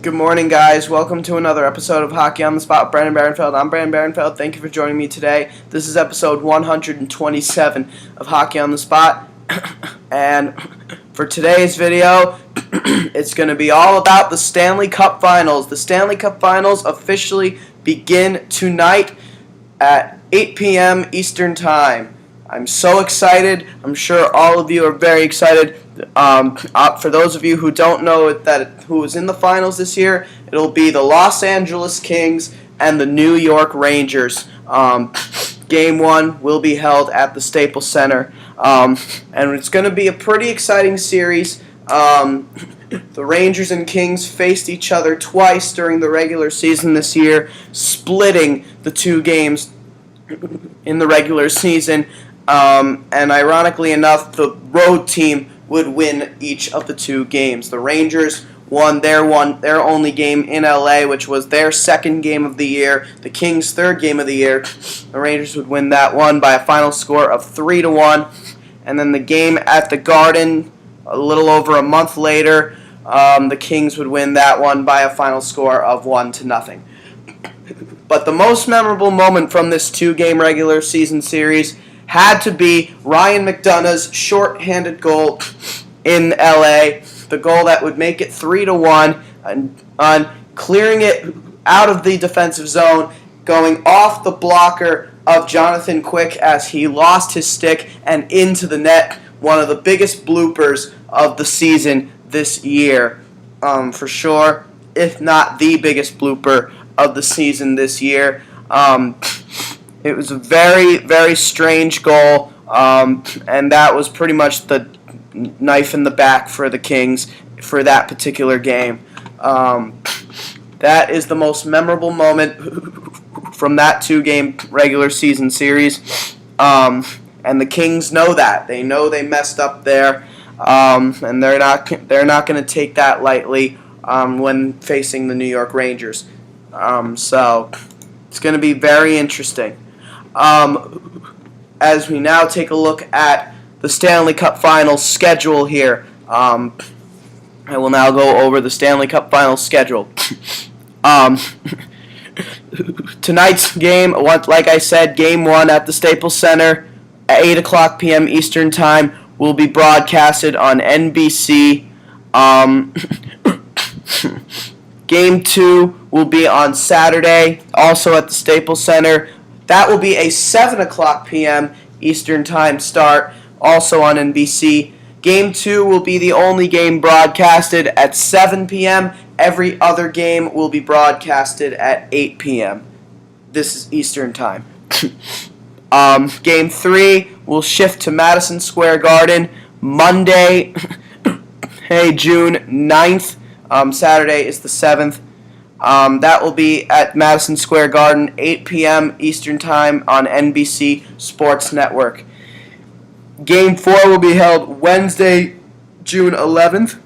Good morning, guys. Welcome to another episode of Hockey on the Spot with Brandon Barenfeld. I'm Brandon Barenfeld. Thank you for joining me today. This is episode 127 of Hockey on the Spot. And for today's video, it's going to be all about the Stanley Cup Finals. The Stanley Cup Finals officially begin tonight at 8 p.m. Eastern Time. I'm so excited. I'm sure all of you are very excited. For those of you who don't know who is in the finals this year, it'll be the Los Angeles Kings and the New York Rangers. Game 1 will be held at the Staples Center, and it's going to be a pretty exciting series. The Rangers and Kings faced each other twice during the regular season this year, splitting the two games in the regular season. And ironically enough, the road team would win each of the two games. The Rangers won their only game in LA, which was their second game of the year. The Kings' third game of the year. The Rangers would win that one by a final score of 3-1. And then the game at the Garden, a little over a month later, the Kings would win that one by a final score of 1-0. But the most memorable moment from this two-game regular season series had to be Ryan McDonagh's short-handed goal in LA, the goal that would make it 3-1, on clearing it out of the defensive zone, going off the blocker of Jonathan Quick as he lost his stick and into the net. One of the biggest bloopers of the season this year, for sure, if not the biggest blooper of the season this year. It was a very, very strange goal, and that was pretty much the knife in the back for the Kings for that particular game. That is the most memorable moment from that two-game regular season series, and the Kings know that. They know they messed up there, and they're not going to take that lightly when facing the New York Rangers. So it's going to be very interesting. As we now take a look at the Stanley Cup Finals schedule here, I will now go over the Stanley Cup Finals schedule. Tonight's game, like I said, Game 1 at the Staples Center at 8 o'clock p.m. Eastern Time will be broadcasted on NBC. Game 2 will be on Saturday, also at the Staples Center. That will be a 7 o'clock p.m. Eastern Time start, also on NBC. Game 2 will be the only game broadcasted at 7 p.m. Every other game will be broadcasted at 8 p.m. This is Eastern Time. Game 3 will shift to Madison Square Garden Monday, June 9th. Saturday is the 7th. That will be at Madison Square Garden, 8 p.m. Eastern Time on NBC Sports Network. Game 4 will be held Wednesday, June 11th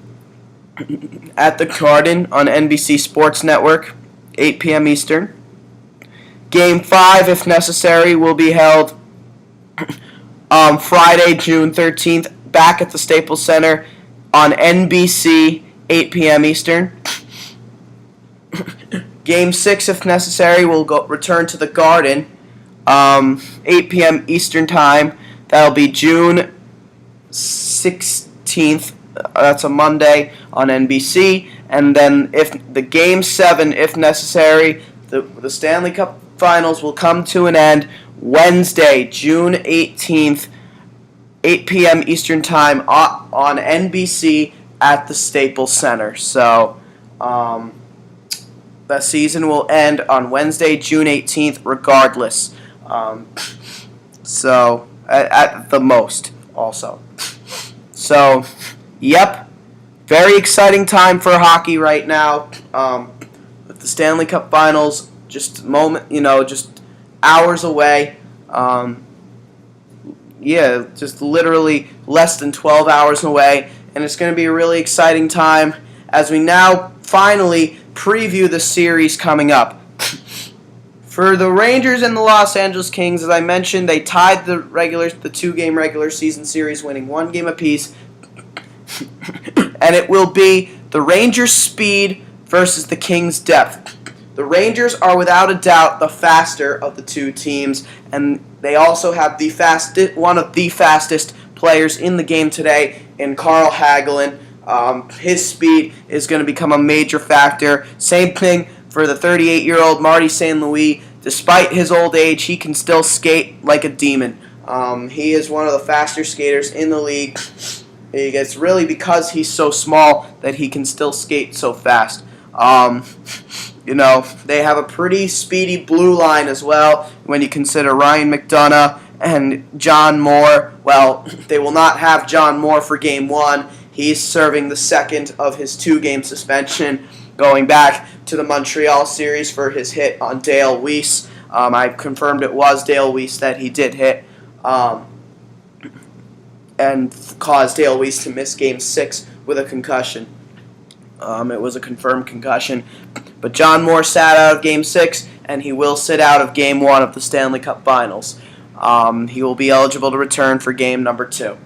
at the Garden on NBC Sports Network, 8 p.m. Eastern. Game 5, if necessary, will be held Friday, June 13th, back at the Staples Center on NBC, 8 p.m. Eastern. Game 6, if necessary, will return to the Garden, 8 p.m. Eastern Time. That'll be June 16th. That's a Monday on NBC. And then if the Game 7, if necessary, the Stanley Cup Finals will come to an end Wednesday, June 18th, 8 p.m. Eastern Time on NBC at the Staples Center. So, the season will end on Wednesday, June 18th, regardless. So, at the most, also. So, yep, very exciting time for hockey right now. With the Stanley Cup Finals, just hours away. Just literally less than 12 hours away, and it's going to be a really exciting time as we now finally preview the series coming up. For the Rangers and the Los Angeles Kings, as I mentioned, they tied the two-game regular season series, winning one game apiece. And it will be the Rangers' speed versus the Kings' depth. The Rangers are without a doubt the faster of the two teams, and they also have one of the fastest players in the game today in Carl Hagelin. His speed is going to become a major factor. Same thing for the 38-year-old Marty St. Louis. Despite his old age, he can still skate like a demon. He is one of the faster skaters in the league. It's really because he's so small that he can still skate so fast. They have a pretty speedy blue line as well when you consider Ryan McDonough and John Moore. Well, they will not have John Moore for Game 1. He's serving the second of his 2-game suspension, going back to the Montreal series for his hit on Dale Weiss. I confirmed it was Dale Weiss that he did hit and caused Dale Weiss to miss Game 6 with a concussion. It was a confirmed concussion. But John Moore sat out of Game 6, and he will sit out of Game 1 of the Stanley Cup Finals. He will be eligible to return for Game number 2.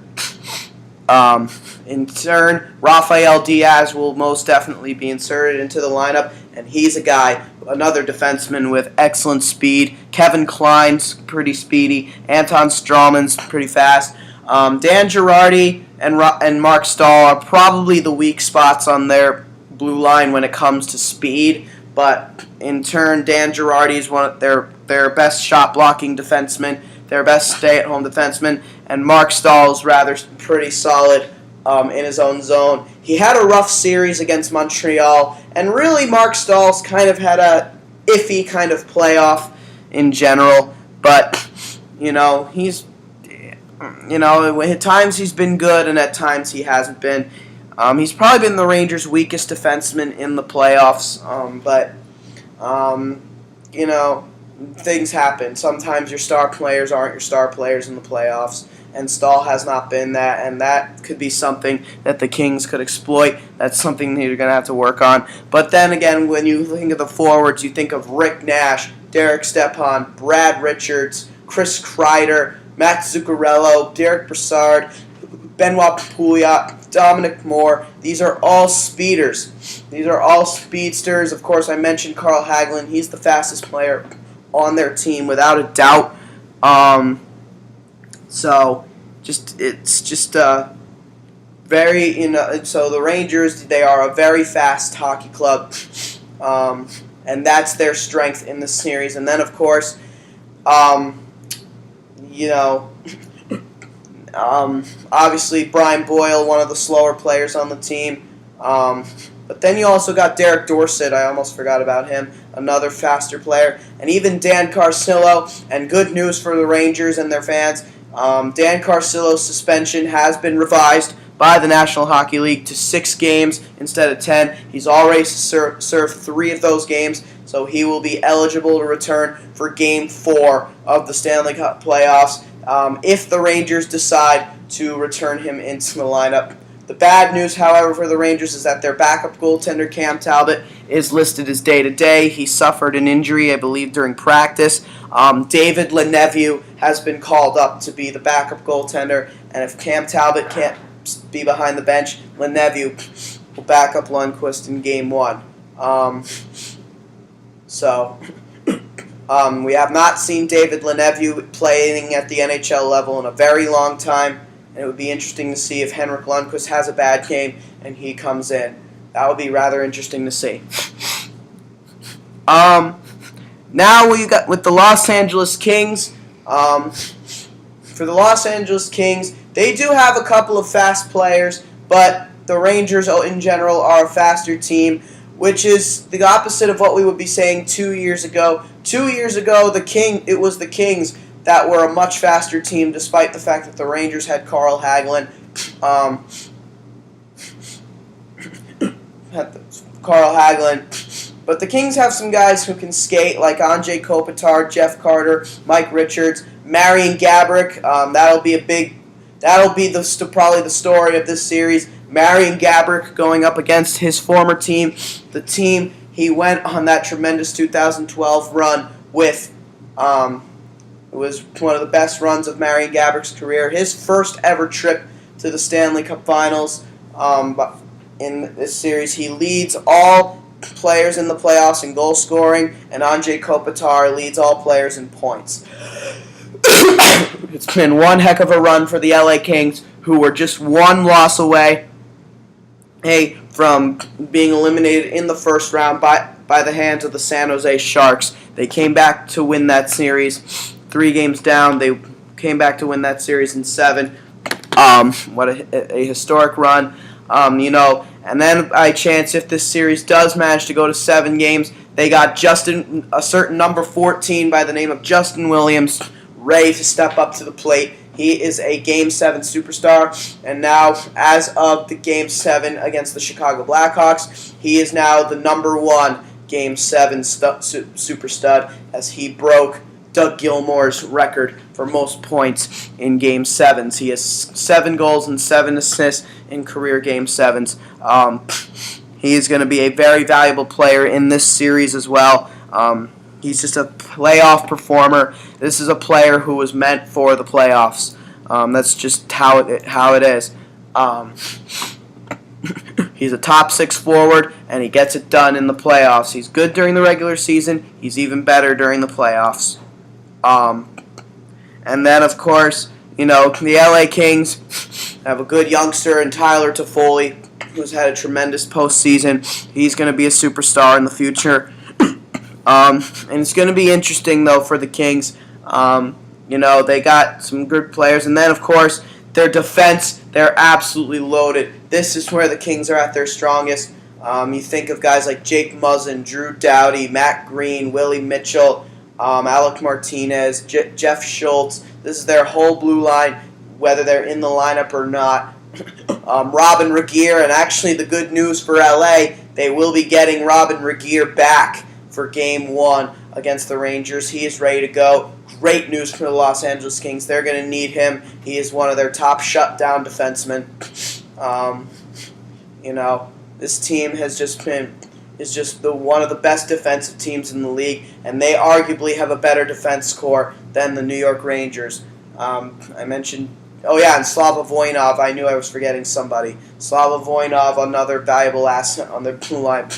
In turn, Rafael Diaz will most definitely be inserted into the lineup, and he's another defenseman with excellent speed. Kevin Klein's pretty speedy. Anton Strawman's pretty fast. Dan Girardi and Mark Stahl are probably the weak spots on their blue line when it comes to speed, but in turn, Dan Girardi is one of their best shot-blocking defensemen, their best stay-at-home defenseman, and Mark Stahl is rather pretty solid in his own zone. He had a rough series against Montreal, and really Mark Stahl's kind of had a iffy kind of playoff in general, but, at times he's been good, and at times he hasn't been. He's probably been the Rangers' weakest defenseman in the playoffs, but things happen. Sometimes your star players aren't your star players in the playoffs, and Stahl has not been that, and that could be something that the Kings could exploit. That's something that you're going to have to work on. But then again, when you think of the forwards, you think of Rick Nash, Derek Stepan, Brad Richards, Chris Kreider, Matt Zuccarello, Derek Brassard, Benoit Pouliot, Dominic Moore. These are all speeders. These are all speedsters. Of course, I mentioned Carl Hagelin. He's the fastest player on their team without a doubt. So the Rangers, they are a very fast hockey club, and that's their strength in the series. And then, of course, obviously Brian Boyle, one of the slower players on the team. But then you also got Derek Dorsett. I almost forgot about him. Another faster player. And even Dan Carcillo. And good news for the Rangers and their fans. Dan Carcillo's suspension has been revised by the National Hockey League to 6 games instead of 10. He's already served 3 of those games, so he will be eligible to return for Game 4 of the Stanley Cup playoffs if the Rangers decide to return him into the lineup. The bad news, however, for the Rangers is that their backup goaltender, Cam Talbot, is listed as day-to-day. He suffered an injury, I believe, during practice. David Lemieux has been called up to be the backup goaltender, and if Cam Talbot can't be behind the bench, Lemieux will back up Lundqvist in Game 1. We have not seen David Lemieux playing at the NHL level in a very long time. And it would be interesting to see if Henrik Lundqvist has a bad game and he comes in. That would be rather interesting to see. Now we got with the Los Angeles Kings. For the Los Angeles Kings, they do have a couple of fast players, but the Rangers in general are a faster team, which is the opposite of what we would be saying 2 years ago. 2 years ago, it was the Kings that were a much faster team, despite the fact that the Rangers had Carl Hagelin. But the Kings have some guys who can skate, like Anze Kopitar, Jeff Carter, Mike Richards, Marian Gaborik. That'll be probably the story of this series. Marian Gaborik going up against his former team, the team he went on that tremendous 2012 run with. It was one of the best runs of Marian Gaborik's career. His first ever trip to the Stanley Cup Finals in this series. He leads all players in the playoffs in goal scoring, and Anze Kopitar leads all players in points. It's been one heck of a run for the LA Kings, who were just one loss away from being eliminated in the first round by the hands of the San Jose Sharks. They came back to win that series. 3 games down, they came back to win that series in 7. What a historic run. And then by chance, if this series does manage to go to 7 games, they got a certain number 14 by the name of Justin Williams ready to step up to the plate. He is a Game 7 superstar, and now, as of the Game 7 against the Chicago Blackhawks, he is now the number 1 Game 7 super stud, as he broke Doug Gilmour's record for most points in Game 7s. He has 7 goals and 7 assists in career Game 7s. He is going to be a very valuable player in this series as well. He's just a playoff performer. This is a player who was meant for the playoffs. That's just how it is. He's a top 6 forward, and he gets it done in the playoffs. He's good during the regular season. He's even better during the playoffs. And then, of course, the LA Kings have a good youngster in Tyler Toffoli, who's had a tremendous postseason. He's going to be a superstar in the future. And it's going to be interesting, though, for the Kings. They got some good players. And then, of course, their defense, they're absolutely loaded. This is where the Kings are at their strongest. You think of guys like Jake Muzzin, Drew Doughty, Matt Green, Willie Mitchell, Alec Martinez, Jeff Schultz. This is their whole blue line, whether they're in the lineup or not. Robin Regehr, and actually the good news for LA, they will be getting Robin Regehr back for Game 1 against the Rangers. He is ready to go. Great news for the Los Angeles Kings. They're going to need him. He is one of their top shutdown defensemen. This team is just one of the best defensive teams in the league, and they arguably have a better defense core than the New York Rangers. I mentioned, and Slava Voinov. I knew I was forgetting somebody. Slava Voinov, another valuable asset on their blue line.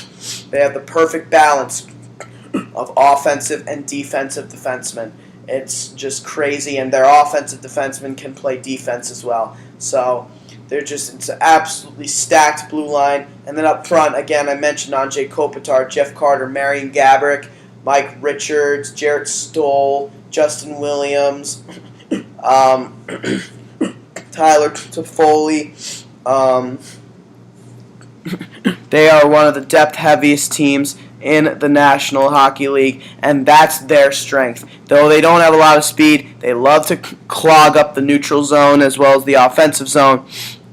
They have the perfect balance of offensive and defensive defensemen. It's just crazy, and their offensive defensemen can play defense as well. So it's an absolutely stacked blue line. And then up front, again, I mentioned Anze Kopitar, Jeff Carter, Marian Gaborik, Mike Richards, Jarrett Stoll, Justin Williams, Tyler Toffoli. They are one of the depth-heaviest teams in the National Hockey League, and that's their strength. Though they don't have a lot of speed, they love to clog up the neutral zone as well as the offensive zone,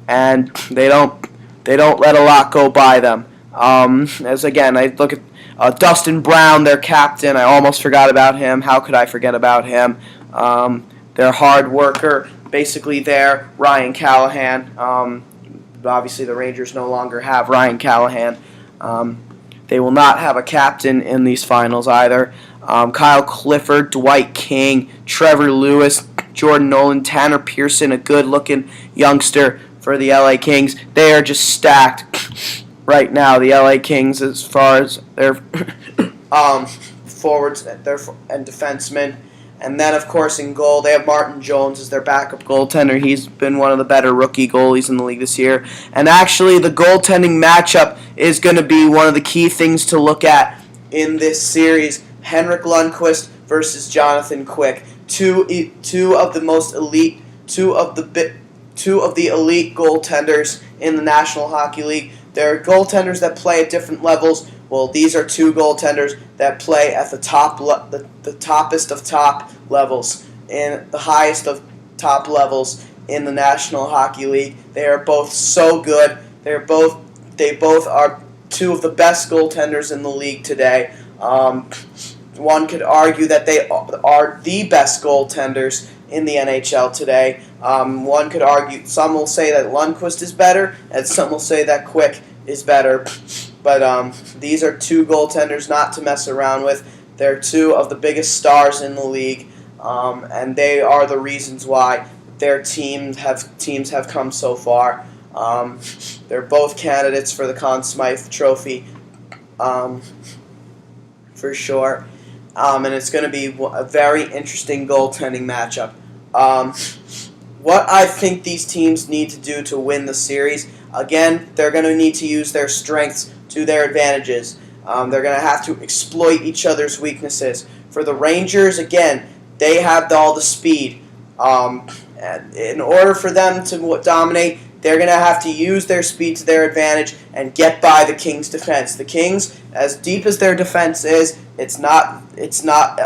and they don't let a lot go by them. As again, I look at Dustin Brown, their captain. I almost forgot about him. How could I forget about him? Their hard worker, basically their Ryan Callahan. Obviously, the Rangers no longer have Ryan Callahan. They will not have a captain in these finals either. Kyle Clifford, Dwight King, Trevor Lewis, Jordan Nolan, Tanner Pearson, a good-looking youngster for the LA Kings. They are just stacked right now, the LA Kings, as far as their forwards and defensemen. And then, of course, in goal, they have Martin Jones as their backup goaltender. He's been one of the better rookie goalies in the league this year. And actually, the goaltending matchup is going to be one of the key things to look at in this series. Henrik Lundqvist versus Jonathan Quick, two of the elite goaltenders in the National Hockey League. There are goaltenders that play at different levels. Well, these are 2 goaltenders that play at the toppest of top levels, and the highest of top levels in the National Hockey League. They are both so good. They both are 2 of the best goaltenders in the league today. One could argue that they are the best goaltenders in the NHL today. One could argue, some will say that Lundqvist is better, and some will say that Quick is better. But these are 2 goaltenders not to mess around with. They're 2 of the biggest stars in the league, and they are the reasons why their teams have come so far. They're both candidates for the Conn Smythe Trophy. um, for sure. And it's going to be a very interesting goaltending matchup. What I think these teams need to do to win the series, again, they're going to need to use their strengths to their advantages. They're going to have to exploit each other's weaknesses. For the Rangers, again, they have all the speed. And in order for them to dominate, they're going to have to use their speed to their advantage and get by the Kings' defense. The Kings, as deep as their defense is, it's not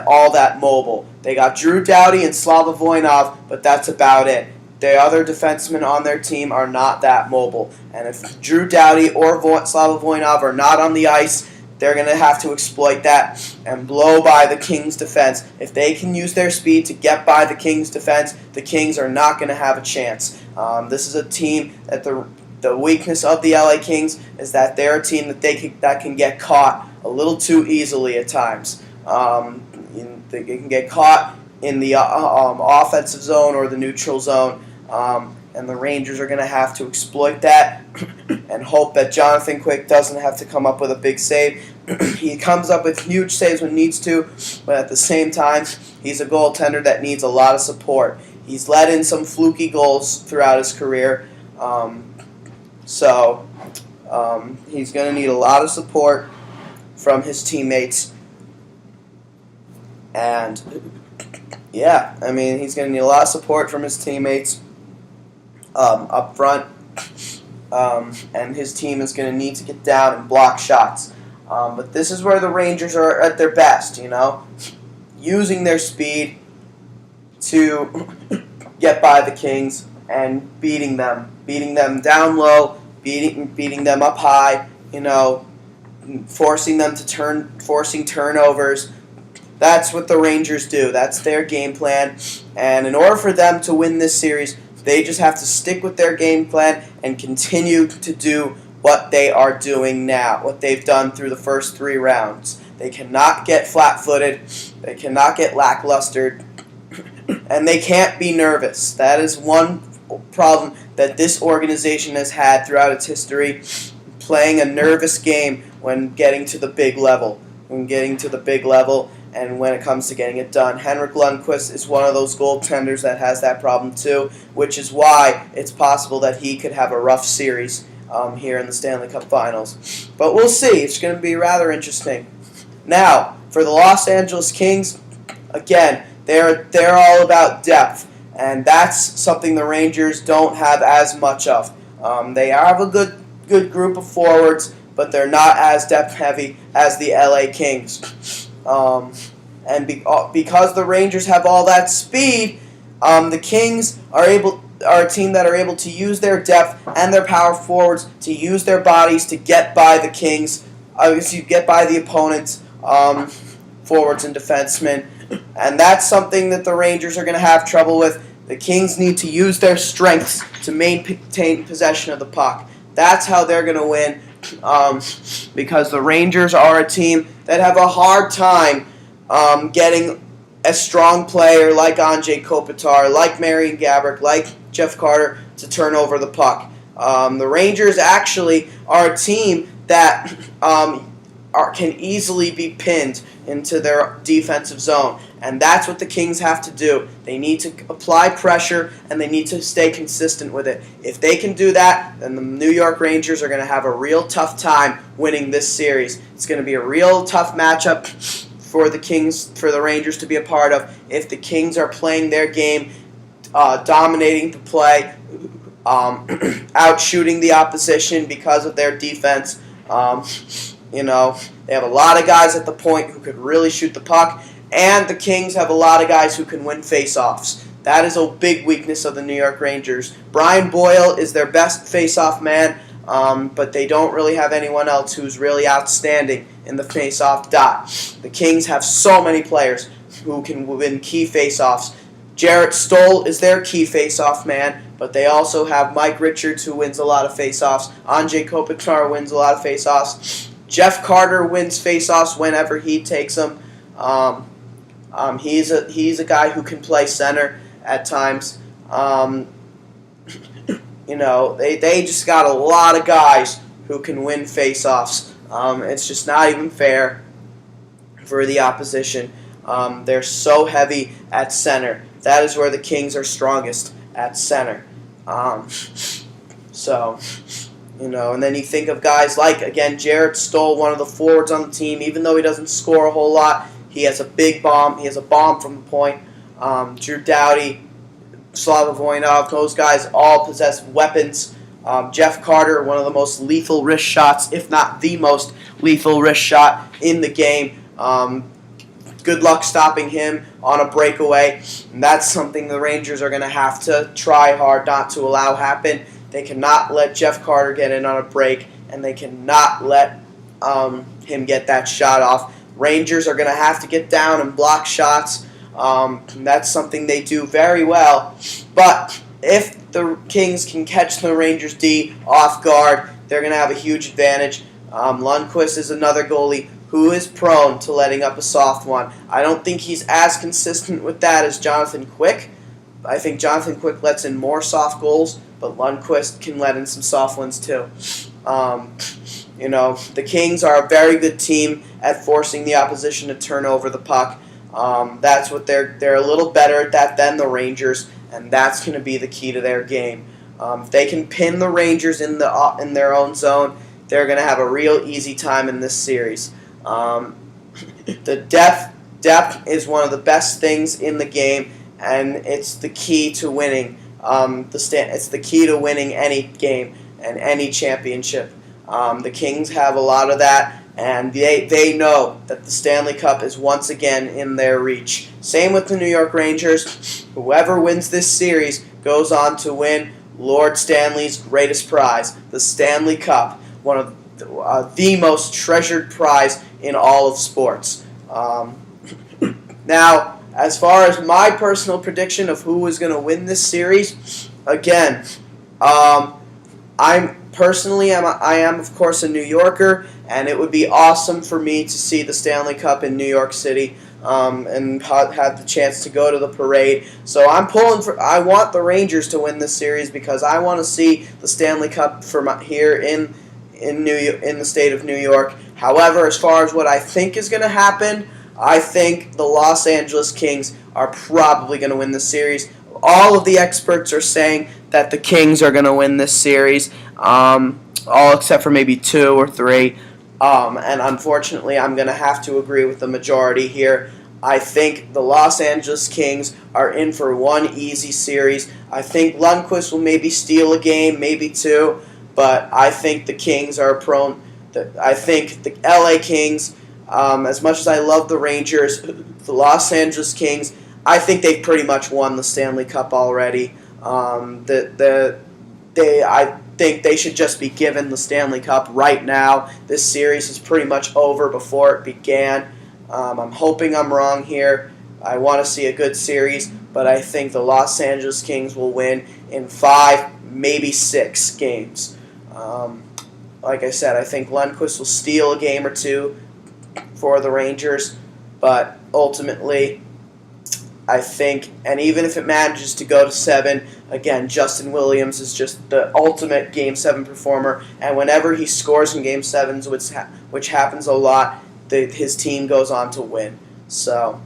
all that mobile. They got Drew Doughty and Slava Voinov, but that's about it. The other defensemen on their team are not that mobile. And if Drew Doughty or Slava Voinov are not on the ice, they're going to have to exploit that and blow by the Kings' defense. If they can use their speed to get by the Kings' defense, the Kings are not going to have a chance. This is a team that the weakness of the LA Kings is that they're a team that can get caught a little too easily at times. They can get caught in the offensive zone or the neutral zone, and the Rangers are going to have to exploit that and hope that Jonathan Quick doesn't have to come up with a big save. He comes up with huge saves when needs to, but at the same time, he's a goaltender that needs a lot of support. He's let in some fluky goals throughout his career, so he's going to need a lot of support from his teammates. And, yeah, I mean, he's going to need a lot of support from his teammates up front, and his team is going to need to get down and block shots. But this is where the Rangers are at their best, using their speed to get by the Kings and beating them down low, beating them up high, forcing turnovers. That's what the Rangers do. That's their game plan. And in order for them to win this series, they just have to stick with their game plan and continue to do what they are doing now, what they've done through the first 3 rounds. They cannot get flat-footed. They cannot get lackluster. And they can't be nervous. That is one problem that this organization has had throughout its history, playing a nervous game when getting to the big level. And when it comes to getting it done. Henrik Lundqvist is one of those goaltenders that has that problem too, which is why it's possible that he could have a rough series here in the Stanley Cup Finals. But we'll see. It's going to be rather interesting. Now, for the Los Angeles Kings, again, they're all about depth, and that's something the Rangers don't have as much of. They have a good group of forwards, but they're not as depth-heavy as the LA Kings. And because the Rangers have all that speed, the Kings are a team that are able to use their depth and their power forwards to use their bodies to get by the Kings, get by the opponents, forwards and defensemen. And that's something that the Rangers are going to have trouble with. The Kings need to use their strengths to maintain possession of the puck. That's how they're going to win. Because the Rangers are a team that have a hard time getting a strong player like Anze Kopitar, like Marian Gaborik, like Jeff Carter to turn over the puck. The Rangers actually are a team that can easily be pinned into their defensive zone. And that's what the Kings have to do. They need to apply pressure, and they need to stay consistent with it. If they can do that, then the New York Rangers are going to have a real tough time winning this series. It's going to be a real tough matchup for the Rangers to be a part of. If the Kings are playing their game, dominating the play, out-shooting the opposition because of their defense, they have a lot of guys at the point who could really shoot the puck. And the Kings have a lot of guys who can win face-offs. That is a big weakness of the New York Rangers. Brian Boyle is their best face-off man, but they don't really have anyone else who's really outstanding in the face-off dot. The Kings have so many players who can win key face-offs. Jarrett Stoll is their key face-off man, but they also have Mike Richards, who wins a lot of face-offs. Anze Kopitar wins a lot of face-offs. Jeff Carter wins face-offs whenever he takes them. He's a guy who can play center at times. They just got a lot of guys who can win face-offs. It's just not even fair for the opposition. They're so heavy at center. That is where the Kings are strongest, at center. So, and then you think of guys like, again, Jarrett Stoll, one of the forwards on the team. Even though he doesn't score a whole lot, he has a big bomb. He has a bomb from the point. Drew Doughty, Slava Voinov, those guys all possess weapons. Jeff Carter, one of the most lethal wrist shots, if not the most lethal wrist shot in the game. Good luck stopping him on a breakaway. And that's something the Rangers are going to have to try hard not to allow happen. They cannot let Jeff Carter get in on a break, and they cannot let him get that shot off. Rangers are going to have to get down and block shots. That's something they do very well. But if the Kings can catch the Rangers D off guard, they're going to have a huge advantage. Lundqvist is another goalie who is prone to letting up a soft one. I don't think he's as consistent with that as Jonathan Quick. I think Jonathan Quick lets in more soft goals, but Lundqvist can let in some soft ones too. The Kings are a very good team at forcing the opposition to turn over the puck. That's what they're a little better at that than the Rangers, and that's going to be the key to their game. If they can pin the Rangers in their own zone, they're going to have a real easy time in this series. The depth is one of the best things in the game, and it's the key to winning. It's the key to winning any game and any championship. The Kings have a lot of that, and they know that the Stanley Cup is once again in their reach. Same with the New York Rangers. Whoever wins this series goes on to win Lord Stanley's greatest prize, the Stanley Cup, one of the most treasured prize in all of sports. Now, as far as my personal prediction of who is going to win this series, again, I am of course a New Yorker, and it would be awesome for me to see the Stanley Cup in New York City and have the chance to go to the parade. So I want the Rangers to win this series because I want to see the Stanley Cup here in the state of New York. However, as far as what I think is going to happen, I think the Los Angeles Kings are probably going to win the series. All of the experts are saying that the Kings are going to win this series, all except for maybe 2 or 3. And unfortunately, I'm going to have to agree with the majority here. I think the Los Angeles Kings are in for one easy series. I think Lundqvist will maybe steal a game, maybe 2. But I think the Kings are prone. I think the LA Kings, as much as I love the Rangers, the Los Angeles Kings, I think they've pretty much won the Stanley Cup already. I think they should just be given the Stanley Cup right now. This series is pretty much over before it began. I'm hoping I'm wrong here. I want to see a good series, but I think the Los Angeles Kings will win in 5, maybe 6 games. Like I said, I think Lundqvist will steal a game or 2 for the Rangers, but ultimately, I think, and even if it manages to go to 7, again, Justin Williams is just the ultimate Game 7 performer, and whenever he scores in Game 7s, which happens a lot, his team goes on to win. So,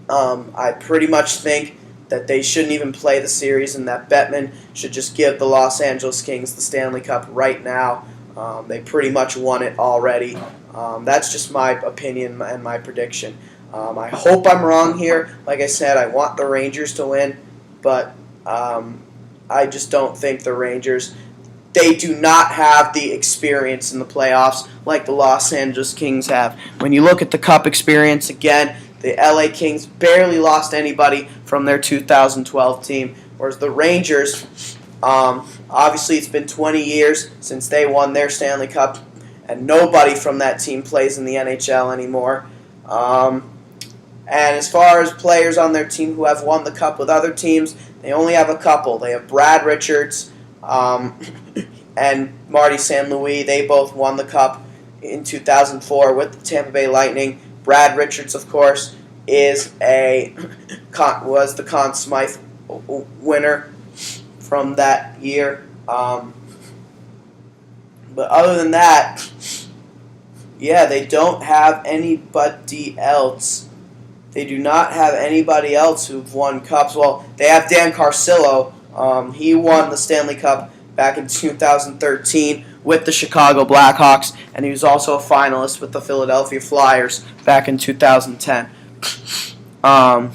I pretty much think that they shouldn't even play the series and that Bettman should just give the Los Angeles Kings the Stanley Cup right now. They pretty much won it already. That's just my opinion and my prediction. I hope I'm wrong here. Like I said, I want the Rangers to win, but I just don't think the Rangers, they do not have the experience in the playoffs like the Los Angeles Kings have. When you look at the Cup experience, again, the LA Kings barely lost anybody from their 2012 team, whereas the Rangers, obviously it's been 20 years since they won their Stanley Cup, and nobody from that team plays in the NHL anymore. And as far as players on their team who have won the Cup with other teams, they only have a couple. They have Brad Richards and Marty St. Louis. They both won the Cup in 2004 with the Tampa Bay Lightning. Brad Richards, of course, was the Conn Smythe winner from that year. But other than that, Yeah, they don't have anybody else. They do not have anybody else who've won cups. Well, they have Dan Carcillo. He won the Stanley Cup back in 2013 with the Chicago Blackhawks, and he was also a finalist with the Philadelphia Flyers back in 2010. On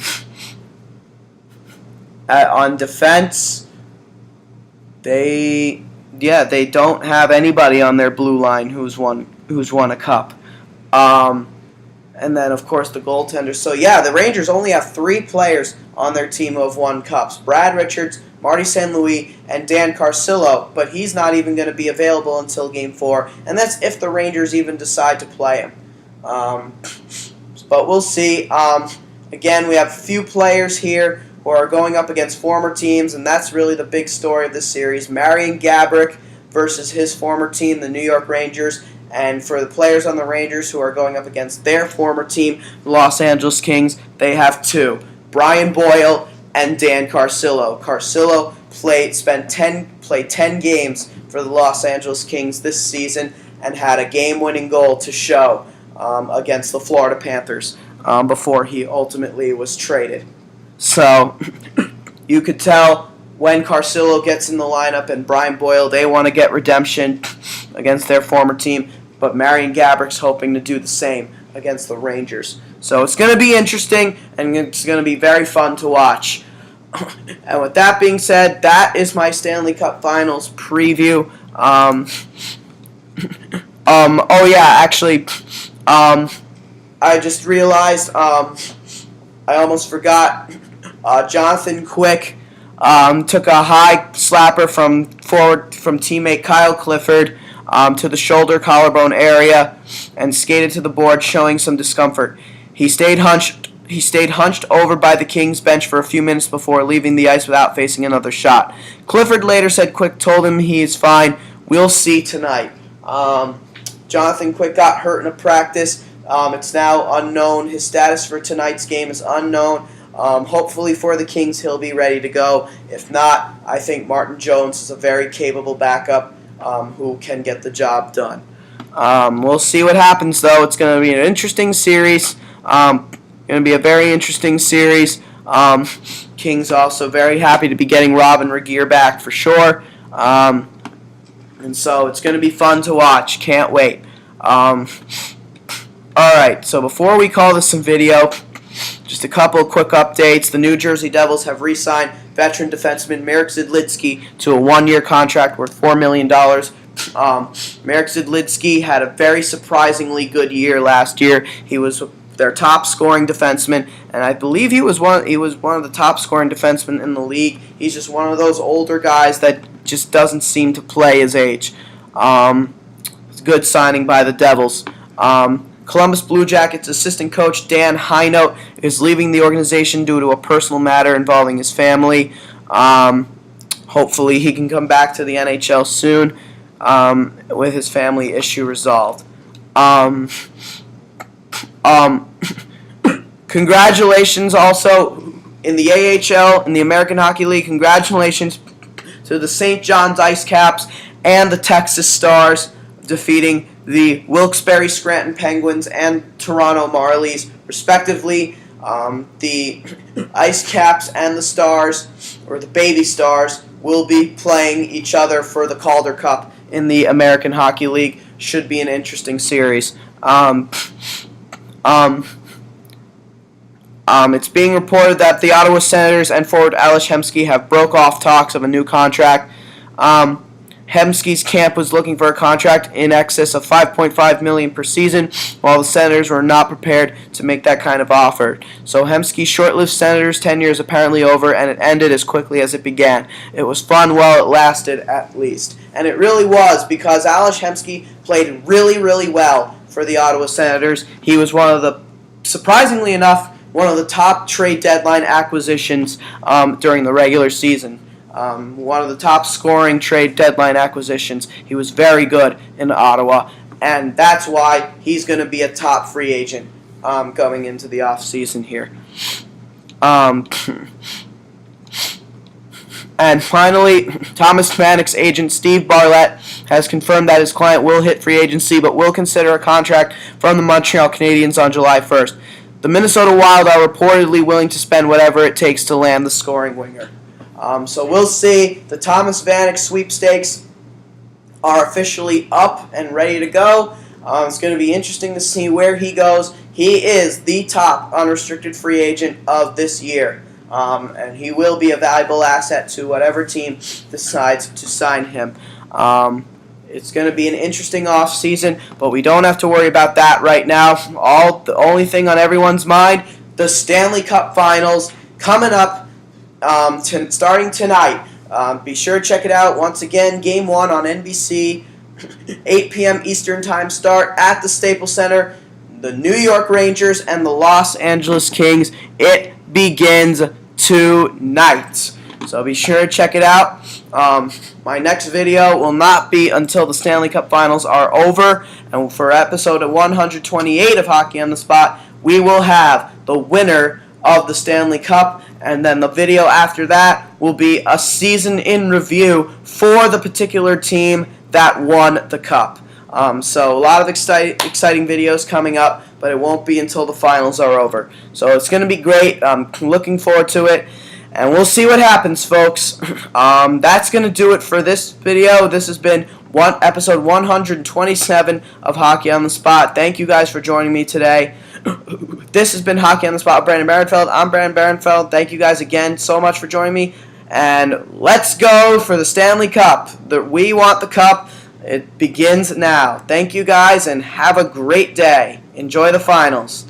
defense, they don't have anybody on their blue line who's won a cup. And then, of course, the goaltenders. So, yeah, the Rangers only have 3 players on their team who have won cups. Brad Richards, Marty St. Louis, and Dan Carcillo. But he's not even going to be available until Game 4. And that's if the Rangers even decide to play him. But we'll see. Again, we have a few players here who are going up against former teams. And that's really the big story of this series. Marian Gaborik versus his former team, the New York Rangers. And for the players on the Rangers who are going up against their former team, the Los Angeles Kings, they have 2. Brian Boyle and Dan Carcillo. Carcillo played 10 games for the Los Angeles Kings this season and had a game-winning goal to show against the Florida Panthers before he ultimately was traded. So you could tell when Carcillo gets in the lineup and Brian Boyle, they want to get redemption against their former team. But Marian Gaborik's hoping to do the same against the Rangers. So it's going to be interesting, and it's going to be very fun to watch. And with that being said, that is my Stanley Cup Finals preview. Oh yeah, actually, I just realized I almost forgot. Jonathan Quick took a high slapper from teammate Kyle Clifford to the shoulder collarbone area and skated to the board, showing some discomfort. He stayed hunched over by the Kings bench for a few minutes before leaving the ice without facing another shot. Clifford later said Quick told him he is fine. We'll see tonight. Jonathan Quick got hurt in a practice. It's now unknown. His status for tonight's game is unknown. Hopefully for the Kings he'll be ready to go. If not, I think Martin Jones is a very capable backup who can get the job done. We'll see what happens, though. It's going to be an interesting series. Going to be a very interesting series. Kings also very happy to be getting Robin Regeer back for sure. And so it's going to be fun to watch. Can't wait. Alright, so before we call this a video, just a couple of quick updates. The New Jersey Devils have re-signed veteran defenseman Marek Zidlitsky to a 1-year contract worth $4 million. Marek Zidlitsky had a very surprisingly good year last year. He was their top scoring defenseman, and I believe he was one of the top scoring defensemen in the league. He's just one of those older guys that just doesn't seem to play his age. It's a good signing by the Devils. Columbus Blue Jackets assistant coach Dan Heinold is leaving the organization due to a personal matter involving his family. Hopefully he can come back to the NHL soon with his family issue resolved. Congratulations also in the AHL, in the American Hockey League. Congratulations to the St. John's Ice Caps and the Texas Stars defeating the Wilkes-Barre Scranton Penguins and Toronto Marlies, respectively. The Ice Caps and the Stars, or the Baby Stars, will be playing each other for the Calder Cup in the American Hockey League. Should be an interesting series. It's being reported that the Ottawa Senators and forward Ales Hemsky have broke off talks of a new contract. Hemsky's camp was looking for a contract in excess of $5.5 million per season, while the Senators were not prepared to make that kind of offer. So Hemsky's short-lived Senators tenure is apparently over, and it ended as quickly as it began. It was fun while it lasted, at least. And it really was, because Ales Hemsky played really, really well for the Ottawa Senators. He was surprisingly enough, one of the top trade deadline acquisitions during the regular season. One of the top scoring trade deadline acquisitions. He was very good in Ottawa, and that's why he's going to be a top free agent going into the offseason here. And finally, Thomas Vanek's agent Steve Barlett has confirmed that his client will hit free agency but will consider a contract from the Montreal Canadiens on July 1st. The Minnesota Wild are reportedly willing to spend whatever it takes to land the scoring winger. So we'll see. The Thomas Vanek sweepstakes are officially up and ready to go. It's going to be interesting to see where he goes. He is the top unrestricted free agent of this year, and he will be a valuable asset to whatever team decides to sign him. It's going to be an interesting offseason, but we don't have to worry about that right now. The only thing on everyone's mind, the Stanley Cup Finals coming up starting tonight. Be sure to check it out. Once again, Game 1 on NBC, 8 p.m. Eastern Time start at the Staples Center. The New York Rangers and the Los Angeles Kings. It begins tonight. So be sure to check it out. My next video will not be until the Stanley Cup Finals are over. And for episode 128 of Hockey on the Spot, we will have the winner of the Stanley Cup. And then the video after that will be a season in review for the particular team that won the Cup. So a lot of exciting videos coming up, but it won't be until the finals are over. So it's going to be great. I'm looking forward to it. And we'll see what happens, folks. That's going to do it for this video. This has been episode 127 of Hockey on the Spot. Thank you guys for joining me today. This has been Hockey on the Spot with Brandon Barenfeld. I'm Brandon Barenfeld. Thank you guys again so much for joining me. And let's go for the Stanley Cup. We want the cup. It begins now. Thank you guys and have a great day. Enjoy the finals.